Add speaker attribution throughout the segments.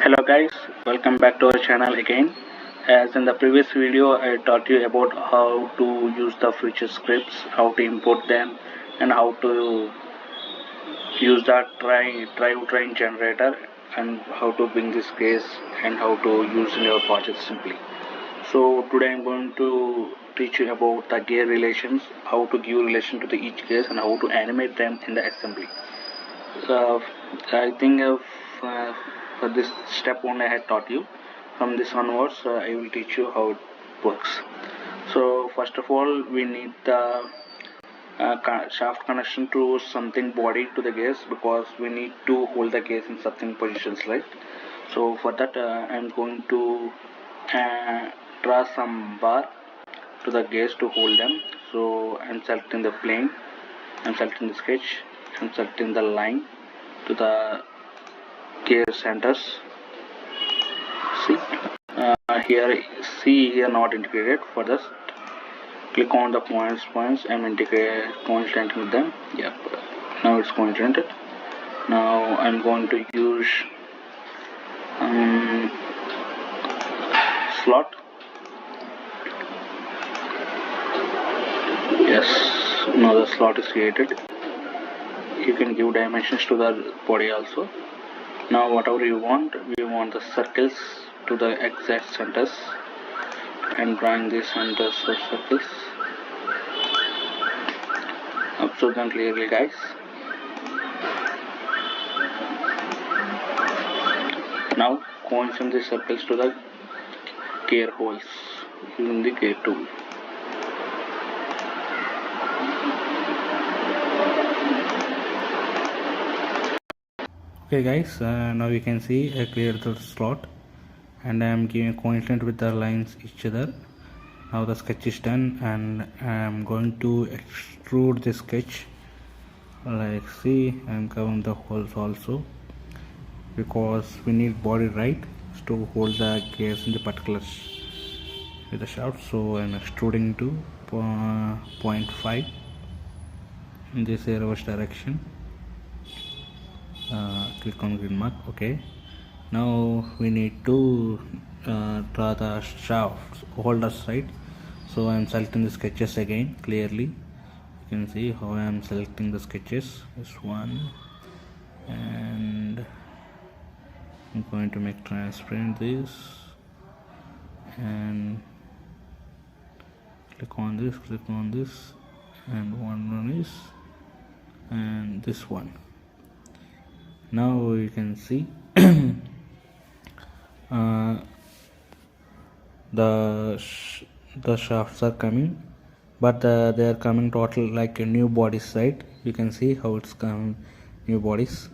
Speaker 1: Hello guys, welcome back to our channel again. As in the previous video, I taught you about how to use the feature scripts, how to import them, and how to use the train generator, and how to bring this case and how to use in your project simply. So today I'm going to teach you about the gear relations, how to give relation to the each case, and how to animate them in the assembly. uh, I think for this step only I had taught you. From this onwards, I will teach you how it works. So first of all, we need the shaft connection to something body to the gears, because we need to hold the gears in certain positions, right? So for that, I'm going to uh, draw some bar to the gears to hold them. So I'm selecting the plane, I'm selecting the sketch, I'm selecting the line to the gear centers. See, here C here not integrated. For this, click on the points and integrate coincident with them. Yep, now it's coincident. Now I'm going to use slot. Yes, now the slot is created. You can give dimensions to the body also. Now whatever you want, we want the circles to the exact centers. I'm drawing the centers of circles. Observe them clearly, guys. Now coincide the circles to the gear holes using the gear tool. Okay guys, now you can see I cleared the slot and I am giving coincident with the lines each other. Now the sketch is done and I am going to extrude the sketch. Like see, I am covering the holes also, because we need body right to hold the gears in the particular with the shaft. So I am extruding to 0.5 in this reverse direction. Click on green mark. Okay, now we need to draw the shaft holder side. So I am selecting the sketches again. Clearly you can see how I am selecting the sketches. This one, and I'm going to make transparent this, and click on this, and one is, and this one. Now you can see the shafts are coming, but they are coming total like a new bodies, right? You can see how it's coming new bodies.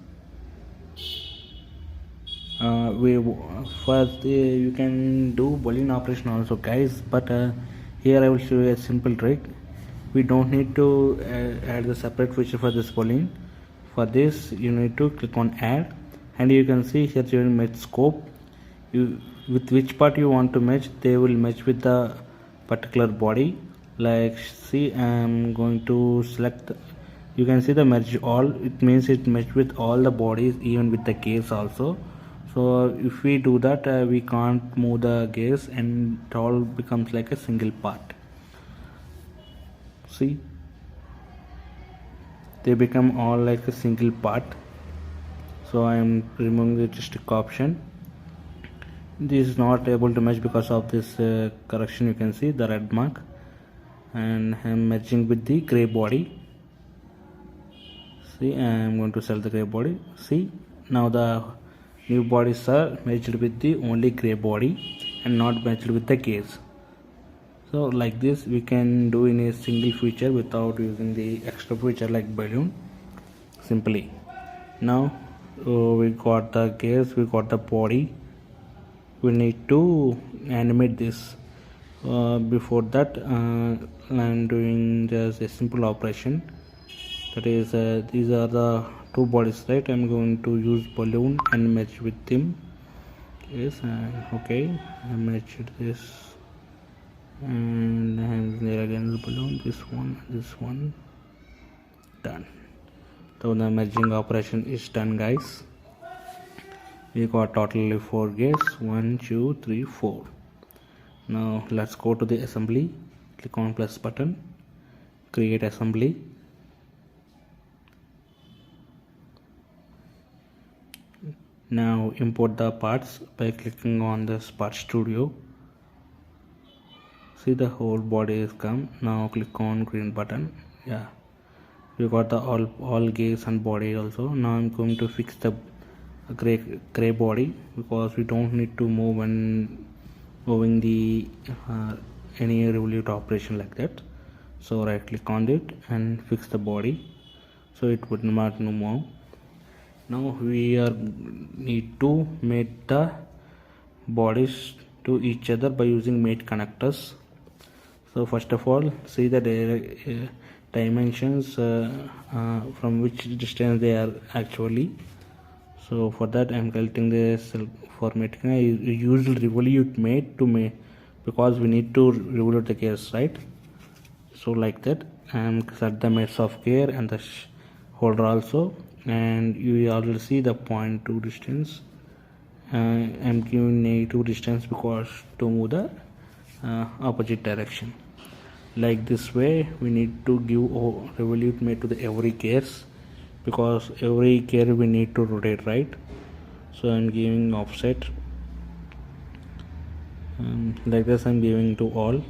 Speaker 1: You can do boolean operation also, guys, but here I will show you a simple trick. We don't need to add the separate feature for this boolean. For this you need to click on add, and you can see here you will match scope. With which part you want to match, they will match with the particular body. Like see, I am going to select, you can see the merge all, it means it match with all the bodies, even with the gears also. So if we do that, we can't move the gears and it all becomes like a single part. See, they become all like a single part. So I am removing the restrict option. This is not able to match because of this correction. You can see the red mark, and I am merging with the gray body. See, I am going to select the gray body. See, now the new bodies are merged with the only gray body and not merged with the gears. So like this we can do in a single feature without using the extra feature like balloon, simply. Now we got the gears, we got the body. We need to animate this. Before that, I'm doing just a simple operation, that is these are the two bodies, right? I'm going to use balloon and match with them. Yes, okay, I matched this, and I'm there again the balloon, this one, done. So the merging operation is done, guys. We got totally 4 gears, 1 2 3 4. Now let's go to the assembly, click on plus button, create assembly. Now import the parts by clicking on this part studio. See, the whole body is come. Now click on green button. Yeah, we got the all gears and body also. Now I'm going to fix the gray body because we don't need to move when moving the any revolute operation like that. So right click on it and fix the body so it would not move. Now we are need to mate the bodies to each other by using mate connectors. So first of all, see the dimensions from which distance they are actually. So for that I'm calculating this for mating. I use revolute mate to mate because we need to revolute the gears, right? So like that, and set the mates of gear and the holder also, and you already see the 0.2 distance. I'm giving negative distance because to move the opposite direction. Like this way we need to give revolute mate to the every gears because every gear we need to rotate, right? So I'm giving offset like this. I'm giving to all.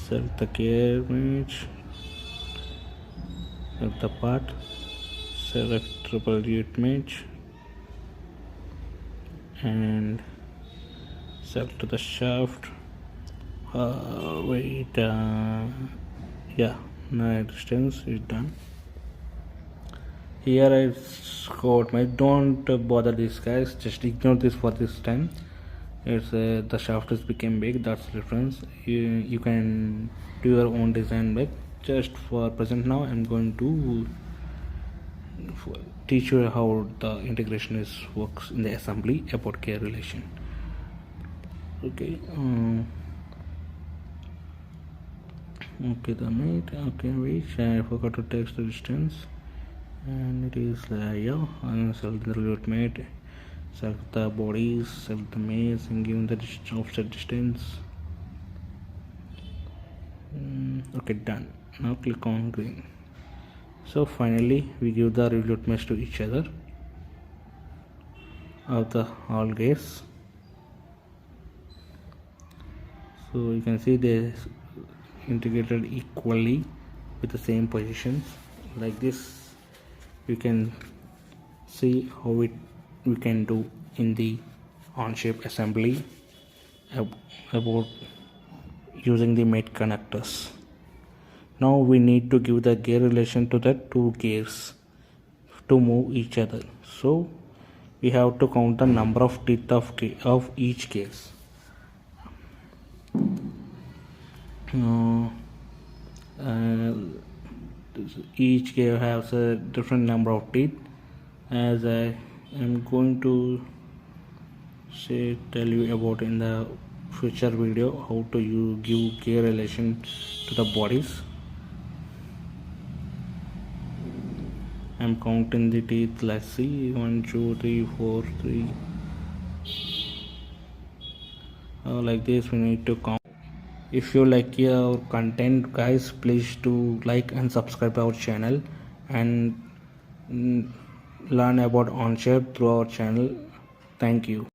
Speaker 1: Select the gear image, select the part, select revolute image, and select the shaft. Yeah, now distance is done. Here I got my, don't bother these guys, just ignore this for this time. It's the shaft has become big, that's the difference. You can do your own design, but just for present now I'm going to teach you how the integration is works in the assembly about gear relation. Okay, okay, the mate, okay, which I forgot to text the distance, and it is yeah, and select the revolute mate, select the bodies, select the maze, and give the offset distance. Okay, done. Now click on green. So finally we give the revolute mesh to each other of the all gears. So you can see they integrated equally with the same positions. Like this we can see how we can do in the Onshape assembly about using the mate connectors. Now we need to give the gear relation to the two gears to move each other. So we have to count the number of teeth of each gears. Each gear has a different number of teeth, as I am going to tell you about in the future video how to give gear relation to the bodies. I'm counting the teeth. Let's see, 1 2 3 4 3. Like this we need to count. If you like our content, guys, please do like and subscribe our channel and learn about Onshape through our channel. Thank you.